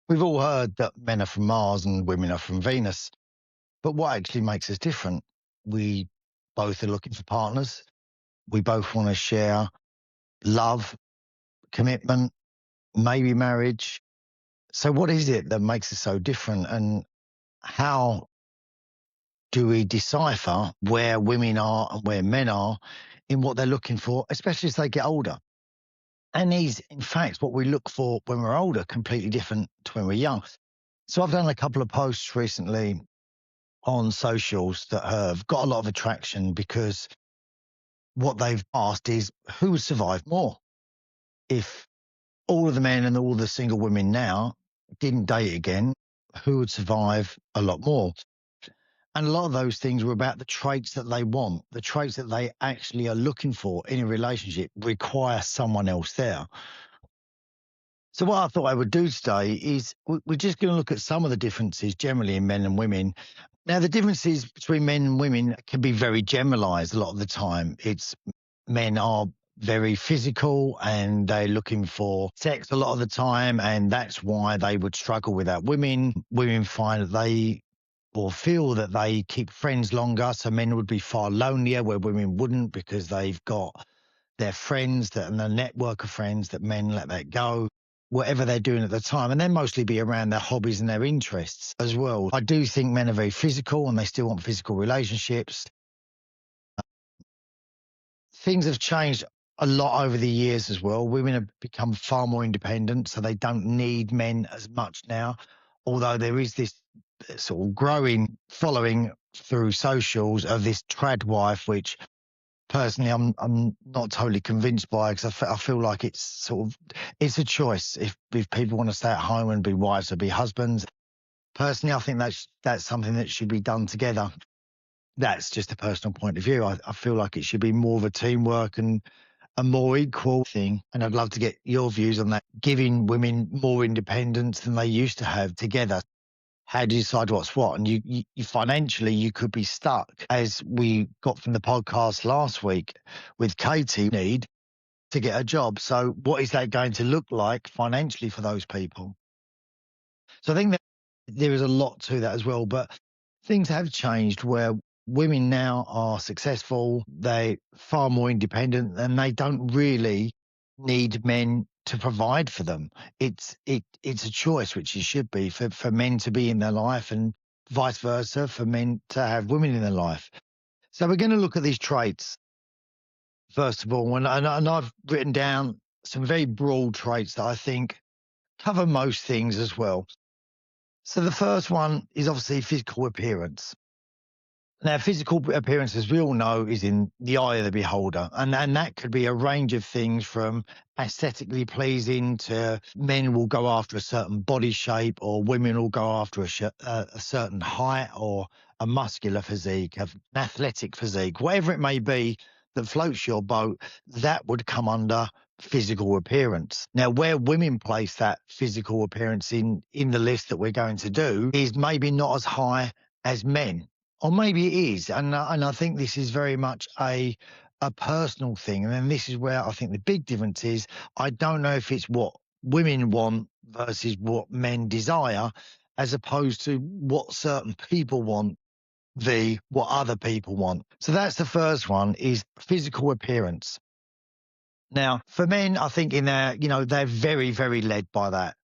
We've all heard that men are from Mars and women are from Venus, but what actually makes us different? We both are looking for partners. We both want to share love, commitment, maybe marriage. So, what is it that makes us so different? And how do we decipher where women are and where men are in what they're looking for, especially as they get older? And is, in fact, what we look for when we're older completely different to when we're young. So, I've done a couple of posts recently on socials that have got a lot of attraction because what they've asked is who would survive more if all of the men and all the single women now didn't date again, who would survive a lot more? And a lot of those things were about the traits that they want, the traits that they actually are looking for in a relationship require someone else there. So what I thought I would do today is we're just going to look at some of the differences generally in men and women. Now, the differences between men and women can be very generalized a lot of the time. It's men are very physical and they're looking for sex a lot of the time, and that's why they would struggle without women. Women find that they or feel that they keep friends longer, so men would be far lonelier where women wouldn't because they've got their friends that and the network of friends that men let that go whatever they're doing at the time, and then mostly be around their hobbies and their interests as well. I do think men are very physical and they still want physical relationships. Things have changed a lot over the years as well. Women have become far more independent, so they don't need men as much now. Although there is this sort of growing following through socials of this trad wife, which personally I'm not totally convinced by because I feel like it's sort of it's a choice. If people want to stay at home and be wives or be husbands, personally I think that's something that should be done together. That's just a personal point of view. I feel like it should be more of a teamwork and a more equal thing. And I'd love to get your views on that, giving women more independence than they used to have together. How do you decide what's what? And you financially, you could be stuck, as we got from the podcast last week with Katie, need to get a job. So what is that going to look like financially for those people? So I think that there is a lot to that as well, but things have changed where women now are successful, they're far more independent, and they don't really need men to provide for them. It's a choice, which it should be for men to be in their life and vice versa for men to have women in their life. So we're going to look at these traits first of all, and I've written down some very broad traits that I think cover most things as well. So the first one is obviously physical appearance. Now, physical appearance, as we all know, is in the eye of the beholder. And that could be a range of things from aesthetically pleasing to men will go after a certain body shape, or women will go after a certain height or a muscular physique, an athletic physique, whatever it may be that floats your boat, that would come under physical appearance. Now, where women place that physical appearance in the list that we're going to do is maybe not as high as men, or maybe it is, and I think this is very much a personal thing. And then this is where I think the big difference is. I don't know if it's what women want versus what men desire, as opposed to what certain people want v what other people want. So that's the first one, is physical appearance. Now, for men, I think in their, they're very, very led by that,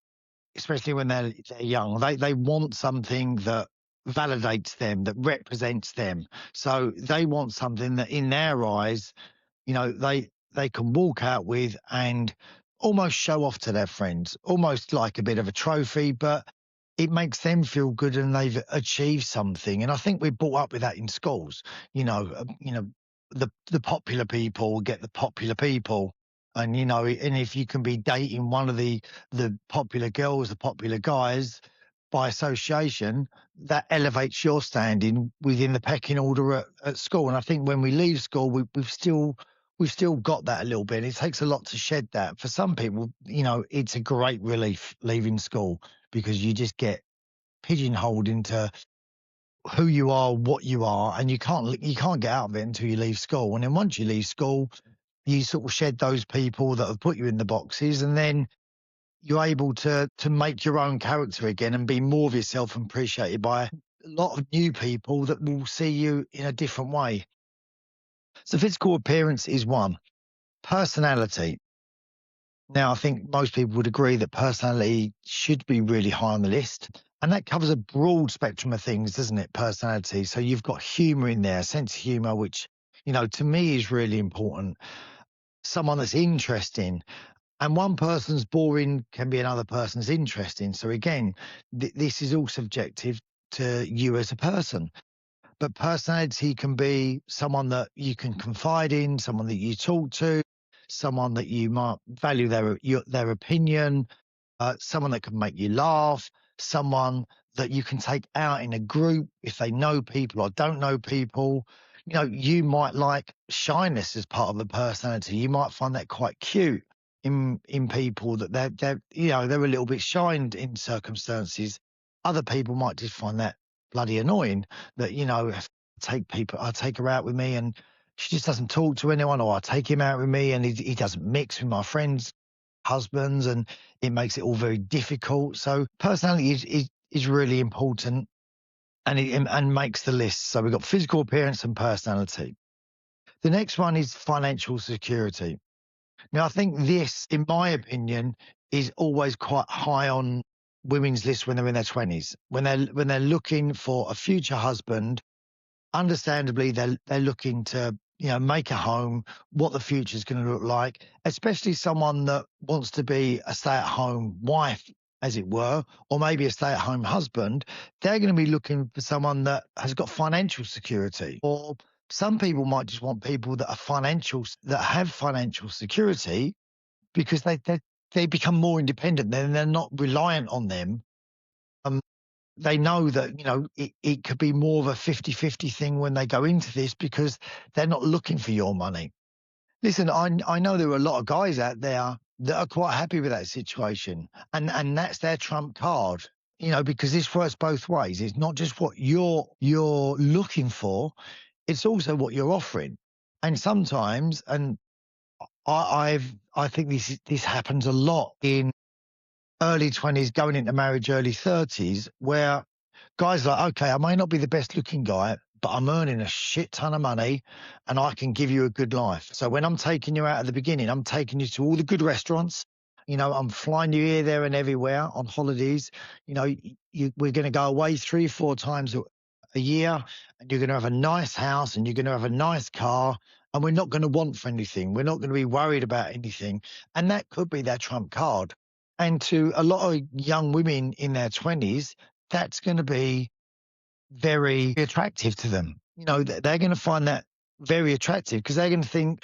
especially when they're young. They want something that validates them, that represents them. So they want something that in their eyes, they can walk out with and almost show off to their friends, almost like a bit of a trophy, but it makes them feel good and they've achieved something. And I think we're brought up with that in schools. The popular people get the popular people. And and if you can be dating one of the popular girls, the popular guys, by association, that elevates your standing within the pecking order at school. And I think when we leave school, we've still got that a little bit. It takes a lot to shed that. For some people, it's a great relief leaving school because you just get pigeonholed into who you are, what you are, and you can't get out of it until you leave school. And then once you leave school, you sort of shed those people that have put you in the boxes, and then you're able to make your own character again and be more of yourself and appreciated by a lot of new people that will see you in a different way. So physical appearance is one. Personality. Now, I think most people would agree that personality should be really high on the list. And that covers a broad spectrum of things, doesn't it? Personality. So you've got humor in there, sense of humor, which, to me is really important. Someone that's interesting. And one person's boring can be another person's interesting. So again, this is all subjective to you as a person. But personality can be someone that you can confide in, someone that you talk to, someone that you might value their opinion, someone that can make you laugh, someone that you can take out in a group if they know people or don't know people. You might like shyness as part of the personality. You might find that quite cute in people that they're a little bit shy in circumstances. Other people might just find that bloody annoying that I take her out with me and she just doesn't talk to anyone, or I take him out with me and he doesn't mix with my friends' husbands, and it makes it all very difficult. So personality is really important, and and makes the list. So we've got physical appearance and personality. The next one is financial security. Now, I think this, in my opinion, is always quite high on women's lists when they're in their 20s, when they're looking for a future husband. Understandably, they're looking to make a home, what the future is going to look like, especially someone that wants to be a stay-at-home wife, as it were, or maybe a stay-at-home husband. They're going to be looking for someone that has got financial security. Or some people might just want people that have financial security, because they become more independent. Then they're not reliant on them. Um, they know that it could be more of a 50-50 thing when they go into this, because they're not looking for your money. Listen, I know there are a lot of guys out there that are quite happy with that situation, and that's their trump card. Because this works both ways. It's not just what you're looking for, it's also what you're offering. And sometimes, and I think this happens a lot in early 20s going into marriage, early 30s, where guys are like, okay, I may not be the best looking guy, but I'm earning a shit ton of money and I can give you a good life. So when I'm taking you out at the beginning, I'm taking you to all the good restaurants. I'm flying you here, there, and everywhere on holidays. We're going to go away 3 or 4 times a year, and you're going to have a nice house and you're going to have a nice car. And we're not going to want for anything. We're not going to be worried about anything. And that could be their trump card. And to a lot of young women in their 20s, that's going to be very attractive to them. They're going to find that very attractive, because they're going to think,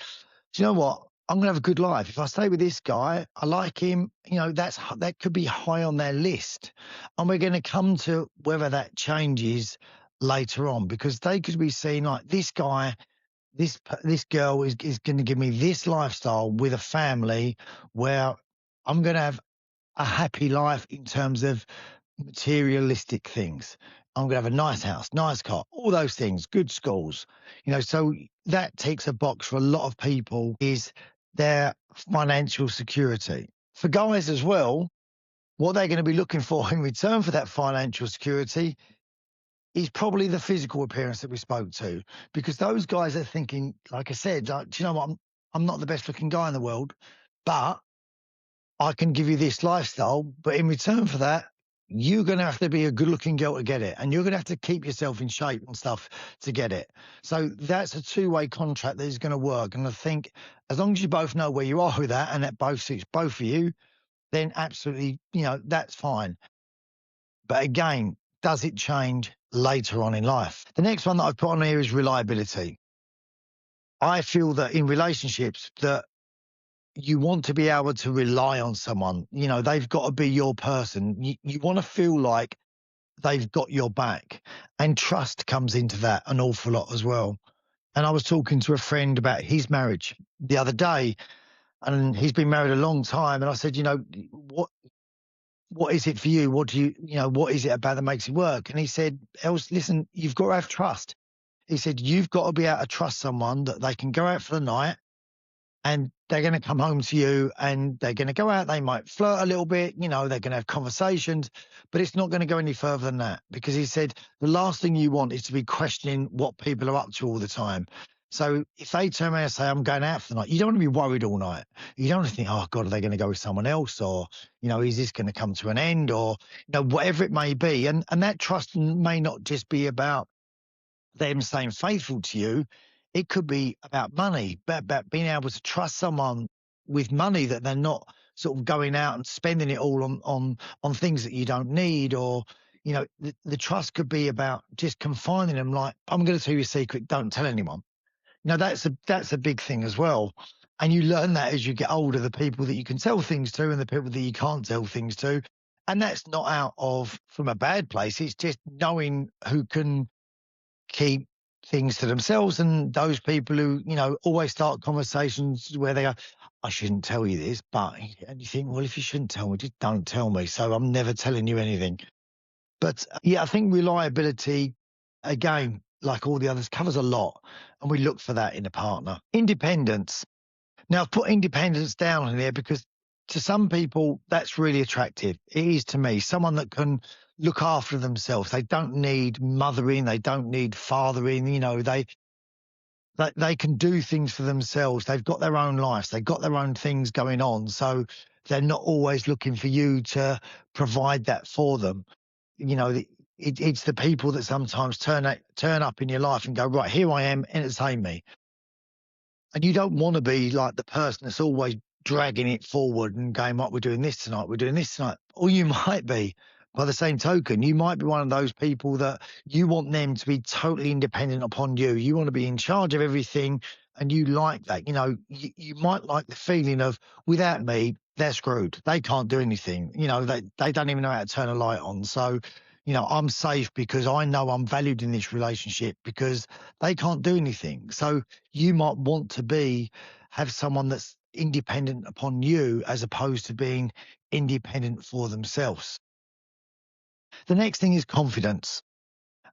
do you know what? I'm going to have a good life. If I stay with this guy, I like him, that could be high on their list. And we're going to come to whether that changes later on, because they could be seeing like, this guy, this girl is going to give me this lifestyle with a family where I'm going to have a happy life in terms of materialistic things. I'm going to have a nice house, nice car, all those things, good schools. So that takes a box for a lot of people, is their financial security. For guys as well, what they're going to be looking for in return for that financial security is probably the physical appearance that we spoke to, because those guys are thinking, like I said, like, do you know what? I'm not the best looking guy in the world, but I can give you this lifestyle, but in return for that, you're going to have to be a good looking girl to get it. And you're going to have to keep yourself in shape and stuff to get it. So that's a two-way contract that is going to work. And I think as long as you both know where you are with that, and that both suits both of you, then absolutely, that's fine. But again, does it change later on in life? The next one that I've put on here is reliability. I feel that in relationships that you want to be able to rely on someone. They've got to be your person. You want to feel like they've got your back, and trust comes into that an awful lot as well. And I was talking to a friend about his marriage the other day, and he's been married a long time. And I said, what is it for you? What do what is it about that makes it work? And he said, Els, listen, you've got to have trust. He said, you've got to be able to trust someone that they can go out for the night. and they're going to come home to you and they're going to go out. They might flirt a little bit, they're going to have conversations, but it's not going to go any further than that because he said the last thing you want is to be questioning what people are up to all the time. So if they turn around and say, I'm going out for the night, you don't want to be worried all night. You don't want to think, oh God, are they going to go with someone else? Or, is this going to come to an end? Or, whatever it may be. And that trust may not just be about them staying faithful to you. It could be about money, but about being able to trust someone with money that they're not sort of going out and spending it all on things that you don't need. Or, the trust could be about just confining them. Like, I'm going to tell you a secret, don't tell anyone. That's a big thing as well. And you learn that as you get older, the people that you can tell things to and the people that you can't tell things to. And that's not out of from a bad place. It's just knowing who can keep things to themselves and those people who, always start conversations where they go, I shouldn't tell you this, but, and you think, well, if you shouldn't tell me, just don't tell me. So I'm never telling you anything. But yeah, I think reliability, again, like all the others, covers a lot. And we look for that in a partner. Independence. Now, I've put independence down in there because to some people, that's really attractive. It is to me, someone that can look after themselves. They don't need mothering. They don't need fathering. They can do things for themselves. They've got their own lives. They've got their own things going on. So they're not always looking for you to provide that for them. It's the people that sometimes turn up in your life and go, right, here I am, entertain me. And you don't want to be like the person that's always dragging it forward and going, right, we're doing this tonight, we're doing this tonight. Or you might be, by the same token, you might be one of those people that you want them to be totally independent upon you. You want to be in charge of everything and you like that. You might like the feeling of without me, they're screwed. They can't do anything. They don't even know how to turn a light on. So, I'm safe because I know I'm valued in this relationship because they can't do anything. So you might want to have someone that's independent upon you as opposed to being independent for themselves. The next thing is confidence.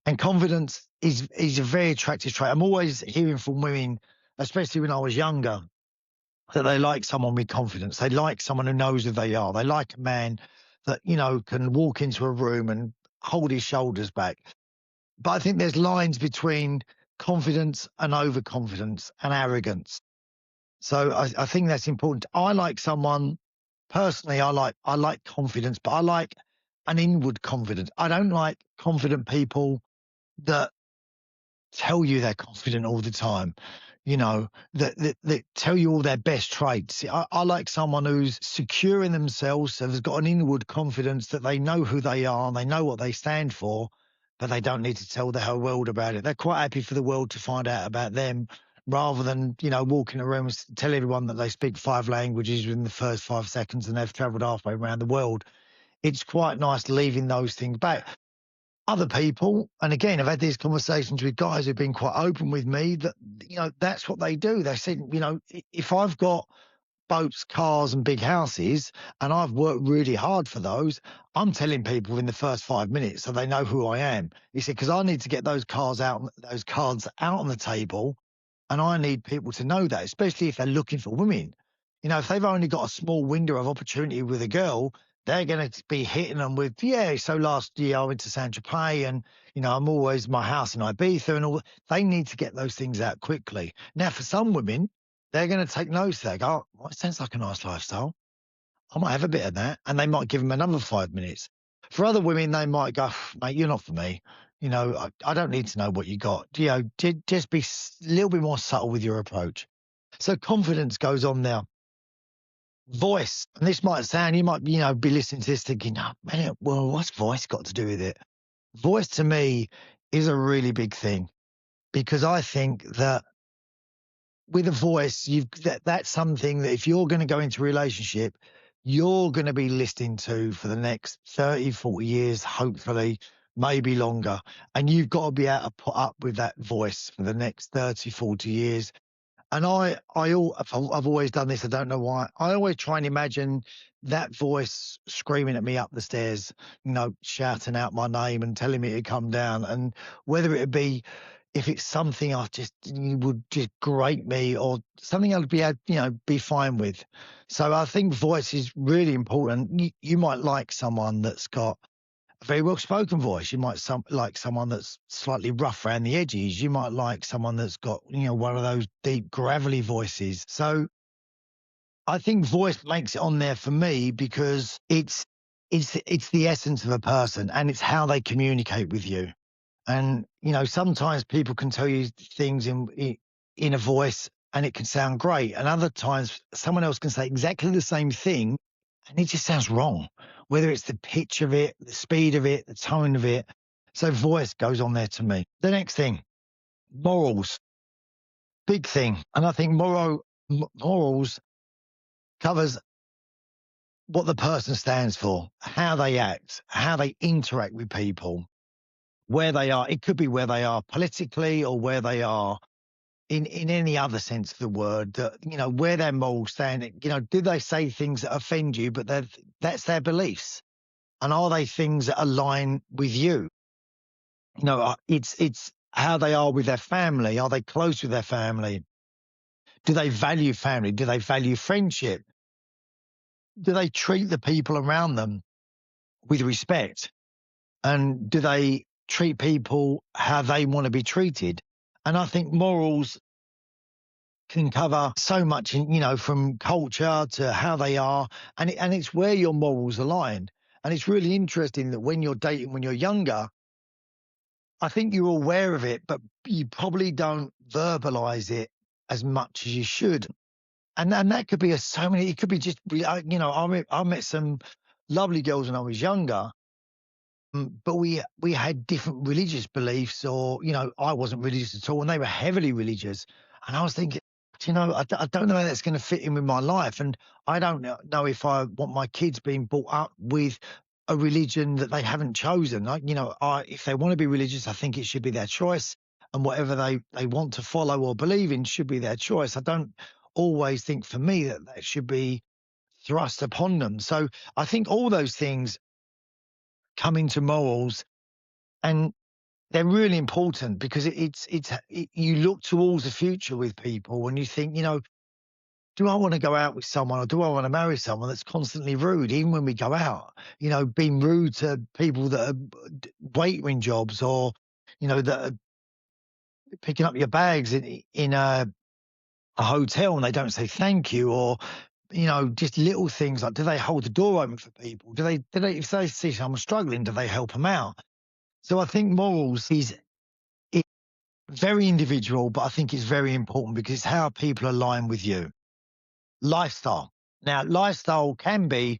And confidence is a very attractive trait. I'm always hearing from women, especially when I was younger, that they like someone with confidence. They like someone who knows who they are. They like a man that, can walk into a room and hold his shoulders back. But I think there's lines between confidence and overconfidence and arrogance. So I think that's important. I like someone personally. I like confidence, but I like an inward confidence. I don't like confident people that tell you they're confident all the time, that tell you all their best traits. I like someone who's secure in themselves, so has got an inward confidence that they know who they are and they know what they stand for, but they don't need to tell the whole world about it. They're quite happy for the world to find out about them rather than, walking around and tell everyone that they speak 5 languages within the first 5 seconds and they've traveled halfway around the world. It's quite nice leaving those things back. Other people, and again, I've had these conversations with guys who've been quite open with me that, that's what they do. They said, if I've got boats, cars, and big houses, and I've worked really hard for those, I'm telling people in the first 5 minutes so they know who I am. He said, because I need to get those cards out on the table, and I need people to know that, especially if they're looking for women. If they've only got a small window of opportunity with a girl, they're going to be hitting them with, yeah, so last year I went to Saint Tropez and, I'm always my house in Ibiza and all. They need to get those things out quickly. Now, for some women, they're going to take notice. They go, oh, well, it sounds like a nice lifestyle. I might have a bit of that. And they might give them another 5 minutes. For other women, they might go, mate, you're not for me. I don't need to know what you got. Just be a little bit more subtle with your approach. So confidence goes on now. Voice. And this might sound, you might, be listening to this thinking, oh, man, well, what's voice got to do with it? Voice to me is a really big thing because I think that with a voice, that's something that if you're going to go into a relationship, you're going to be listening to for the next 30, 40 years, hopefully, maybe longer. And you've got to be able to put up with that voice for the next 30, 40 years. And I've always done this. I don't know why. I always try and imagine that voice screaming at me up the stairs, shouting out my name and telling me to come down. And whether it be if it's something I just would just grate me or something I'd be able, be fine with. So I think voice is really important. You might like someone that's got a very well spoken voice. You might like someone that's slightly rough around the edges. You might like someone that's got, one of those deep gravelly voices. So I think voice makes it on there for me because it's the essence of a person and it's how they communicate with you. And sometimes people can tell you things in a voice and it can sound great, and other times someone else can say exactly the same thing and it just sounds wrong. Whether it's the pitch of it, the speed of it, the tone of it. So voice goes on there to me. The next thing, morals, big thing, and I think morals covers what the person stands for, how they act, how they interact with people, where they are. It could be where they are politically or where they are in any other sense of the word, that, where their morals stand. Do they say things that offend you, but that's their beliefs? And are they things that align with you? It's how they are with their family. Are they close with their family? Do they value family? Do they value friendship? Do they treat the people around them with respect? And do they treat people how they want to be treated? And I think morals can cover so much, from culture to how they are, and it's where your morals align. And it's really interesting that when you're dating, when you're younger, I think you're aware of it, but you probably don't verbalize it as much as you should. And that could be so many. It could be just, I met some lovely girls when I was younger. But we had different religious beliefs, or I wasn't religious at all, and they were heavily religious. And I was thinking, I don't know how that's going to fit in with my life, and I don't know if I want my kids being brought up with a religion that they haven't chosen. If they want to be religious, I think it should be their choice, and whatever they want to follow or believe in should be their choice. I don't always think for me that should be thrust upon them. So I think all those things come into morals, and they're really important because you look towards the future with people and you think, do I want to go out with someone or do I want to marry someone that's constantly rude, even when we go out? Being rude to people that are waitering jobs, or that are picking up your bags in a hotel and they don't say thank you, or just little things like, do they hold the door open for people? Do they if they see someone struggling, do they help them out? So I think morals is very individual, but I think it's very important because it's how people align with you. Lifestyle. Now, lifestyle can be,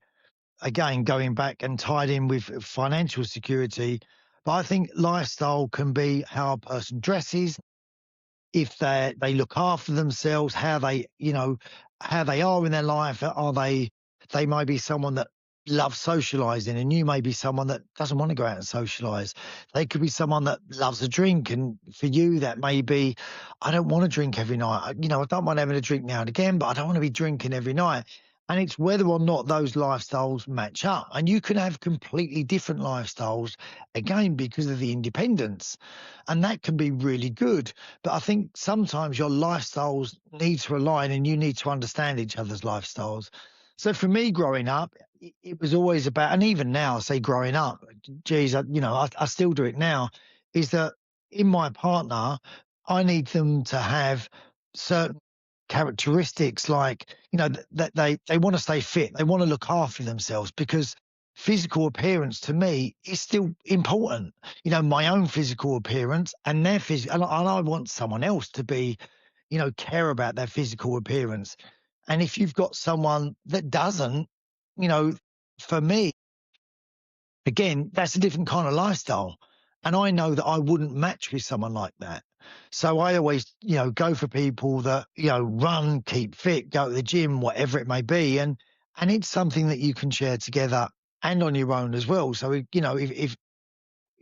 again, going back and tied in with financial security, but I think lifestyle can be how a person dresses, if they look after themselves, how they are in their life. They might be someone that loves socializing, and you may be someone that doesn't want to go out and socialize. They could be someone that loves a drink, and for you that may be, I don't want to drink every night. I don't mind having a drink now and again, but I don't want to be drinking every night. And it's whether or not those lifestyles match up. And you can have completely different lifestyles, again, because of the independence. And that can be really good. But I think sometimes your lifestyles need to align and you need to understand each other's lifestyles. So for me, growing up, it was always about, and even now, say growing up, geez, I still do it now, is that in my partner, I need them to have certain characteristics, like, that they want to stay fit, they want to look after themselves, because physical appearance to me is still important. My own physical appearance and their physical, and I want someone else to be, care about their physical appearance. And if you've got someone that doesn't, you know, for me, again, that's a different kind of lifestyle. And I know that I wouldn't match with someone like that. So I always, go for people that, run, keep fit, go to the gym, whatever it may be. And it's something that you can share together and on your own as well. So, if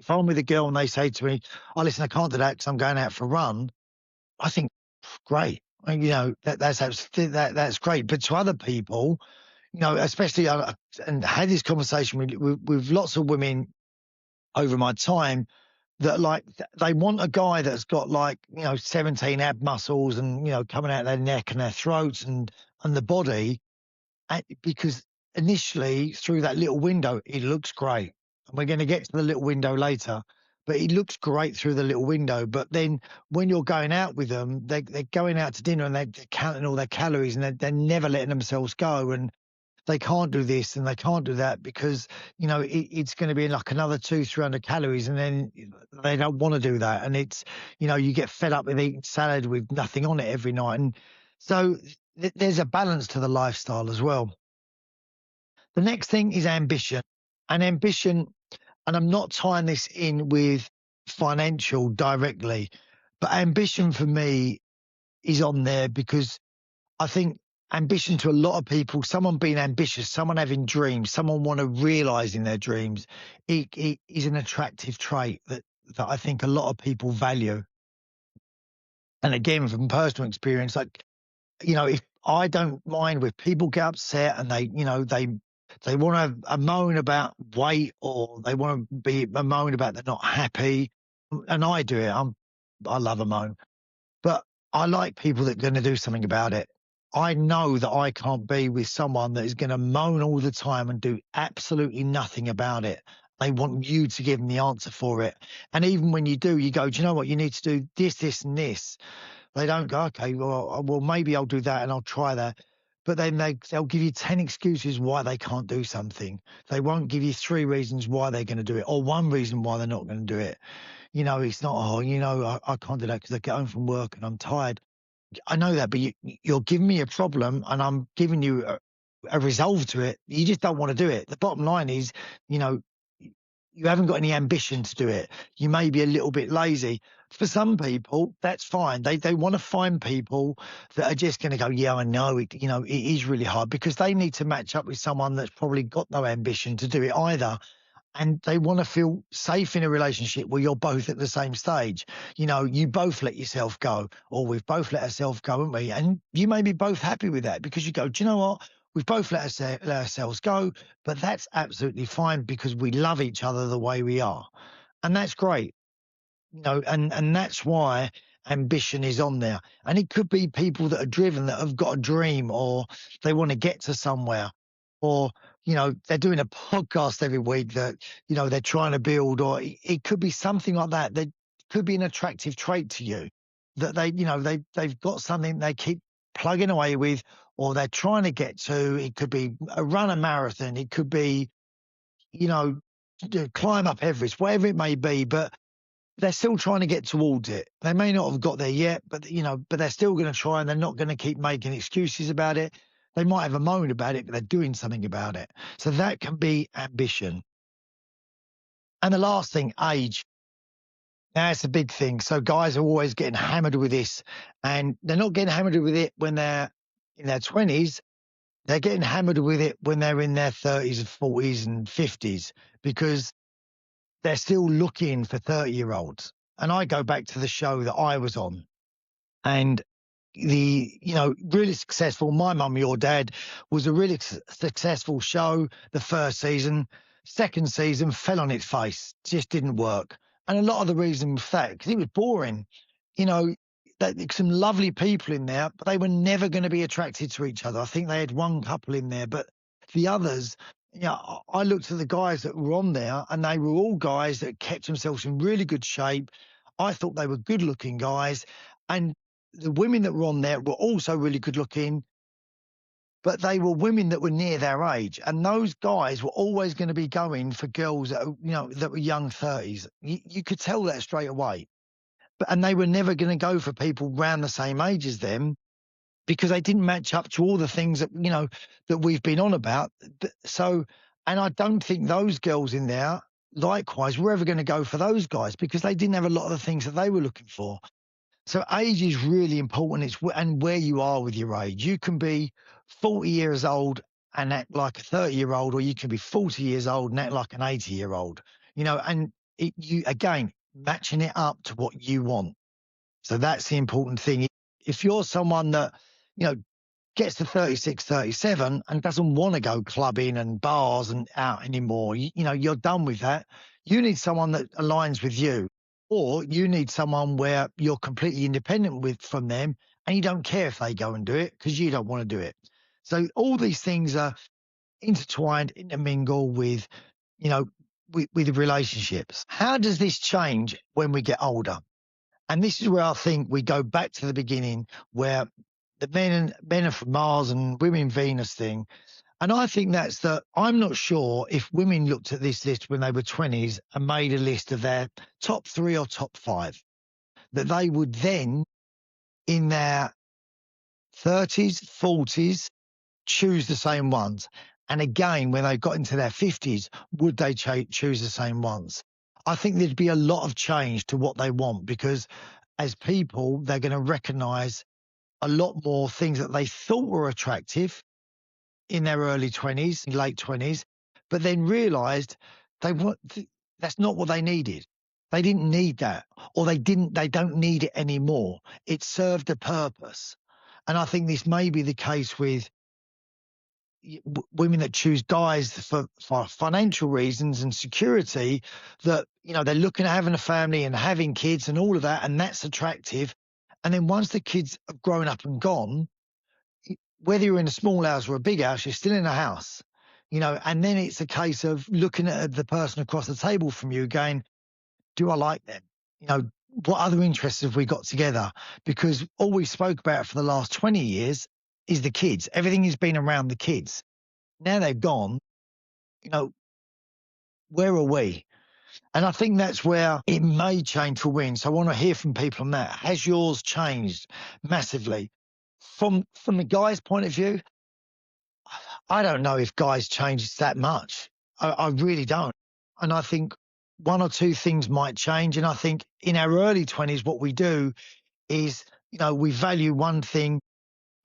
I'm with a girl and they say to me, oh, listen, I can't do that because I'm going out for a run, I think, great. That's great. But to other people, especially, and had this conversation with lots of women over my time, that like they want a guy that's got like 17 ab muscles and coming out their neck and their throats and the body, because initially through that little window it looks great, and we're going to get to the little window later, but it looks great through the little window. But then when you're going out with them, they're going out to dinner and they're counting all their calories, and they're never letting themselves go, and they can't do this and they can't do that because it's going to be like another 200-300 calories, and then they don't want to do that, and it's you get fed up with eating salad with nothing on it every night. And so there's a balance to the lifestyle as well. The next thing is ambition. And ambition, and I'm not tying this in with financial directly, but ambition for me is on there because I think ambition to a lot of people, someone being ambitious, someone having dreams, someone want to realize in their dreams, it is an attractive trait that I think a lot of people value. And again, from personal experience, like, if I don't mind if people get upset and they want to moan about weight, or they want to be a moan about they're not happy, and I do it. I love a moan, but I like people that are going to do something about it. I know that I can't be with someone that is going to moan all the time and do absolutely nothing about it. They want you to give them the answer for it. And even when you do, you go, do you know what? You need to do this, this, and this. They don't go, okay, well, maybe I'll do that and I'll try that. But then they'll give you 10 excuses why they can't do something. They won't give you 3 reasons why they're going to do it, or 1 reason why they're not going to do it. It's not, I can't do that because I get home from work and I'm tired. I know that, but you're giving me a problem and I'm giving you a resolve to it. You just don't want to do it. The bottom line is, you know, you haven't got any ambition to do it. You may be a little bit lazy. For some people, that's fine. They want to find people that are just going to go, yeah, I know it. It is really hard, because they need to match up with someone that's probably got no ambition to do it either. And they want to feel safe in a relationship where you're both at the same stage. You both let yourself go, or we've both let ourselves go, haven't we? And you may be both happy with that, because you go, do you know what? We've both let ourselves go, but that's absolutely fine because we love each other the way we are. And that's great. And that's why ambition is on there. And it could be people that are driven, that have got a dream, or they want to get to somewhere, or they're doing a podcast every week that they're trying to build, or it could be something like that. That could be an attractive trait to you, that they've got something they keep plugging away with, or they're trying to get to. It could be run a marathon, it could be you know climb up Everest, whatever it may be, but they're still trying to get towards it. They may not have got there yet, but but they're still going to try, and they're not going to keep making excuses about it. They might have a moan about it, but they're doing something about it. So that can be ambition. And the last thing, age. Now, it's a big thing. So guys are always getting hammered with this, and they're not getting hammered with it when they're in their 20s. They're getting hammered with it when they're in their 30s and 40s and 50s, because they're still looking for 30-year-olds. And I go back to the show that I was on, and really successful. My Mum, Your Dad was a really successful show. The first season, second season fell on its face, just didn't work. And a lot of the reason for that, because it was boring. You know, some lovely people in there, but they were never going to be attracted to each other. I think they had one couple in there, but the others, I looked at the guys that were on there, and they were all guys that kept themselves in really good shape. I thought they were good looking guys. And the women that were on there were also really good looking, but they were women that were near their age. And those guys were always going to be going for girls that, that were young 30s. You could tell that straight away. And they were never going to go for people around the same age as them, because they didn't match up to all the things that, that we've been on about. So, and I don't think those girls in there, likewise, were ever going to go for those guys, because they didn't have a lot of the things that they were looking for. So age is really important. And where you are with your age. You can be 40 years old and act like a 30-year-old, or you can be 40 years old and act like an 80-year-old. And you again, matching it up to what you want. So that's the important thing. If you're someone that gets to 36, 37 and doesn't want to go clubbing and bars and out anymore, you're done with that. You need someone that aligns with you. or you need someone where you're completely independent with from them and you don't care if they go and do it because you don't want to do it. So all these things are intertwined, intermingle with, you know, with relationships. How does this change when we get older? And this is where I think we go back to the beginning, where the men are from Mars and women Venus thing. And I think that's the. I'm not sure if women looked at this list when they were 20s and made a list of their top three or top five, that they would then, in their 30s, 40s, choose the same ones. And again, when they got into their 50s, would they choose the same ones? I think there'd be a lot of change to what they want because as people, they're going to recognize a lot more things that they thought were attractive in their early 20s, late 20s, but then realized they want that's not what they needed. They didn't need that, or they don't need it anymore. It served a purpose. And I think this may be the case with women that choose guys for financial reasons and security, that, they're looking at having a family and having kids and all of that, and that's attractive. And then once the kids have grown up and gone, whether you're in a small house or a big house, you're still in a house, and then it's a case of looking at the person across the table from you going, do I like them? What other interests have we got together? Because all we spoke about for the last 20 years is the kids. Everything has been around the kids. Now they've gone, you know, where are we? And I think that's where it may change for women. So I want to hear from people on that. Has yours changed massively? From the guy's point of view, I don't know if guys change that much. I really don't. And I think one or two things might change. And I think in our early 20s, what we do is, we value one thing.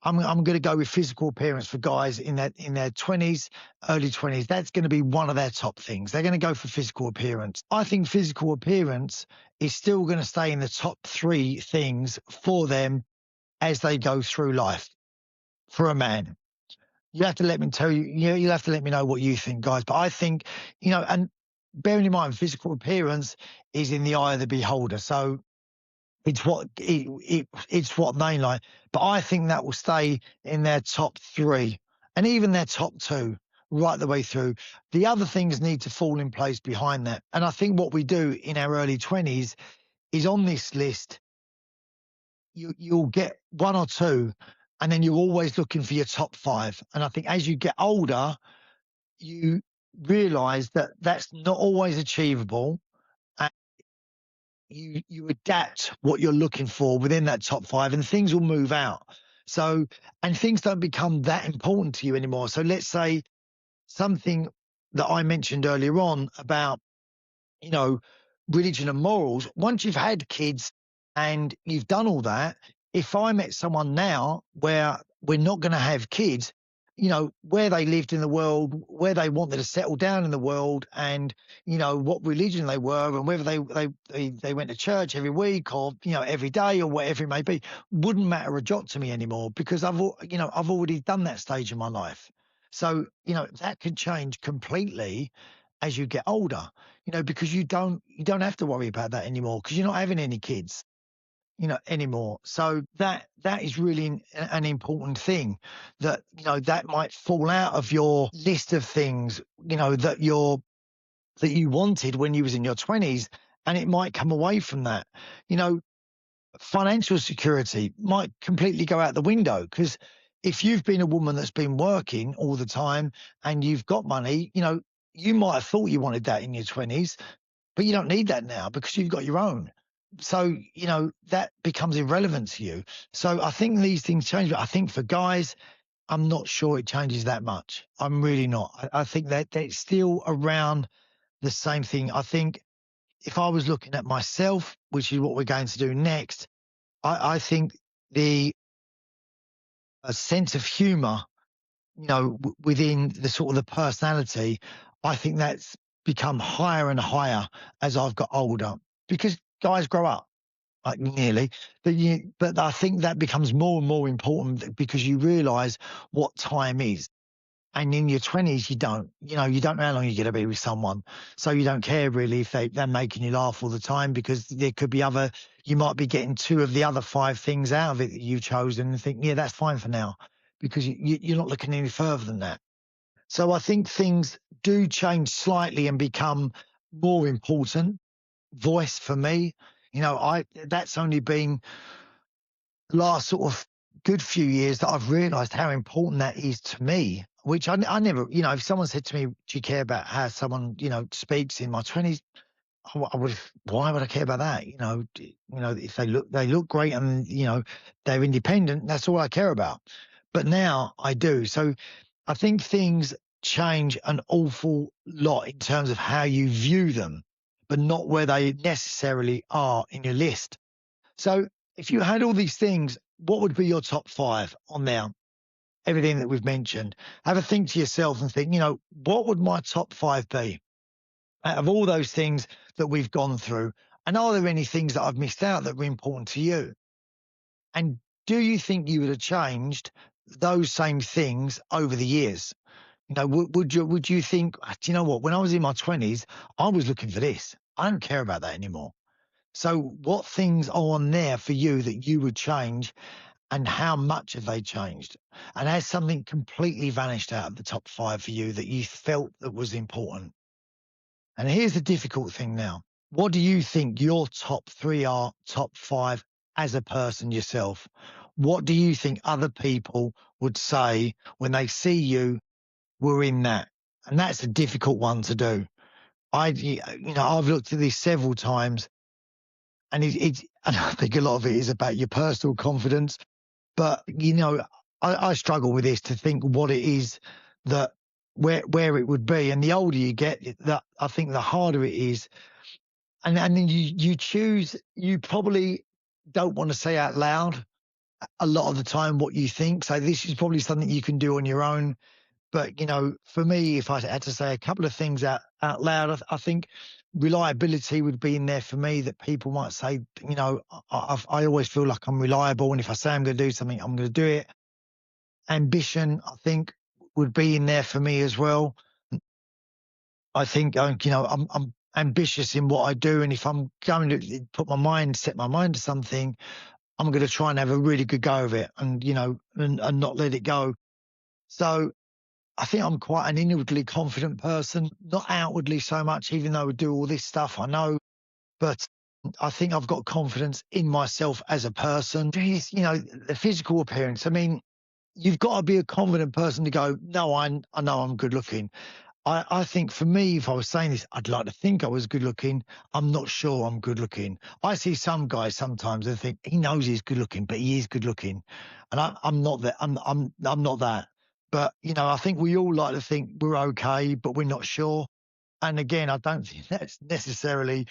I'm going to go with physical appearance for guys in their 20s, early 20s. That's going to be one of their top things. They're going to go for physical appearance. I think physical appearance is still going to stay in the top three things for them as they go through life for a man. You have to let me tell you, you'll have to let me know what you think, guys. But I think, and bearing in mind, physical appearance is in the eye of the beholder. So it's what they like. But I think that will stay in their top three and even their top two right the way through. The other things need to fall in place behind that. And I think what we do in our early 20s is on this list, you'll get one or two, and then you're always looking for your top five. And I think as you get older, you realize that that's not always achievable. You adapt what you're looking for within that top five, and things will move out. So, and things don't become that important to you anymore. So let's say something that I mentioned earlier on about, you know, religion and morals. Once you've had kids and you've done all that, if I met someone now where we're not going to have kids, where they lived in the world, where they wanted to settle down in the world, and what religion they were, and whether they went to church every week or every day or whatever it may be, wouldn't matter a jot to me anymore because I've already done that stage of my life. So that can change completely as you get older, because you don't have to worry about that anymore because you're not having any kids, anymore. So that is really an important thing, that that might fall out of your list of things, that you wanted when you was in your 20s, and it might come away from that. Financial security might completely go out the window because if you've been a woman that's been working all the time and you've got money, you might have thought you wanted that in your 20s, but you don't need that now because you've got your own. So, that becomes irrelevant to you. So I think these things change, but I think for guys, I'm not sure it changes that much. I'm really not. I think that it's still around the same thing. I think if I was looking at myself, which is what we're going to do next, I think the a sense of humor, within the sort of the personality, I think that's become higher and higher as I've got older because guys grow up, like nearly. But I think that becomes more and more important because you realise what time is. And in your 20s, you don't. You don't know how long you're going to be with someone. So you don't care really if they're making you laugh all the time, because there could be you might be getting two of the other five things out of it that you've chosen and think, yeah, that's fine for now, because you're not looking any further than that. So I think things do change slightly and become more important. Voice for me, that's only been the last sort of good few years that I've realised how important that is to me. Which I never, if someone said to me, "Do you care about how someone speaks in my 20s?" I would. Why would I care about that? If they look great and they're independent, that's all I care about. But now I do. So I think things change an awful lot in terms of how you view them, but not where they necessarily are in your list. So if you had all these things, what would be your top five on there? Everything that we've mentioned. Have a think to yourself and think, what would my top five be out of all those things that we've gone through? And are there any things that I've missed out that were important to you? And do you think you would have changed those same things over the years? Would you think, do you know what? When I was in my 20s, I was looking for this. I don't care about that anymore. So what things are on there for you that you would change, and how much have they changed? And has something completely vanished out of the top five for you that you felt that was important? And here's the difficult thing now. What do you think your top three are, top five as a person yourself? What do you think other people would say when they see you were in that? And that's a difficult one to do. I've looked at this several times, and and I think a lot of it is about your personal confidence. But I struggle with this to think what it is that where it would be. And the older you get, that I think the harder it is. And then you choose. You probably don't want to say out loud a lot of the time what you think. So this is probably something you can do on your own. But for me, if I had to say a couple of things out loud, I think reliability would be in there for me. That people might say, I always feel like I'm reliable, and if I say I'm going to do something, I'm going to do it. Ambition, I think, would be in there for me as well. I think, I'm ambitious in what I do, and if I'm going to set my mind to something, I'm going to try and have a really good go of it, and and not let it go. So I think I'm quite an inwardly confident person, not outwardly so much, even though I do all this stuff, I know. But I think I've got confidence in myself as a person. The physical appearance. I mean, you've got to be a confident person to go, no, I know I'm good looking. I think for me, if I was saying this, I'd like to think I was good looking. I'm not sure I'm good looking. I see some guys sometimes and think he knows he's good looking, but he is good looking. And I'm not that. I'm not that. But I think we all like to think we're okay, but we're not sure. And again, I don't think that's necessarily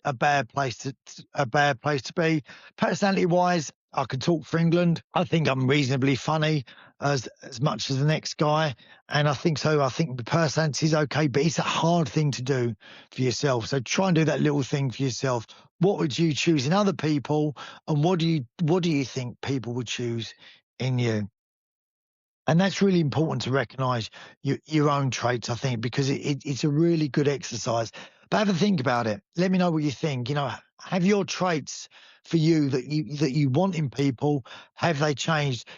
a bad place to be. Personality wise, I can talk for England. I think I'm reasonably funny as much as the next guy. And I think so. I think the personality is okay, but it's a hard thing to do for yourself. So try and do that little thing for yourself. What would you choose in other people? And what do you think people would choose in you? And that's really important to recognize your own traits, I think, because it's a really good exercise. But have a think about it. Let me know what you think. Have your traits for you that you want in people, have they changed?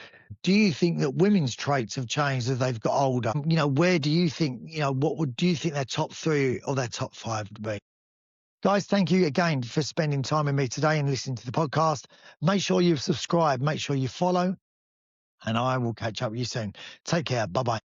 Do you think that women's traits have changed as they've got older? Where do you think, do you think their top three or their top five would be? Guys, thank you again for spending time with me today and listening to the podcast. Make sure you've subscribed, make sure you follow, and I will catch up with you soon. Take care. Bye-bye.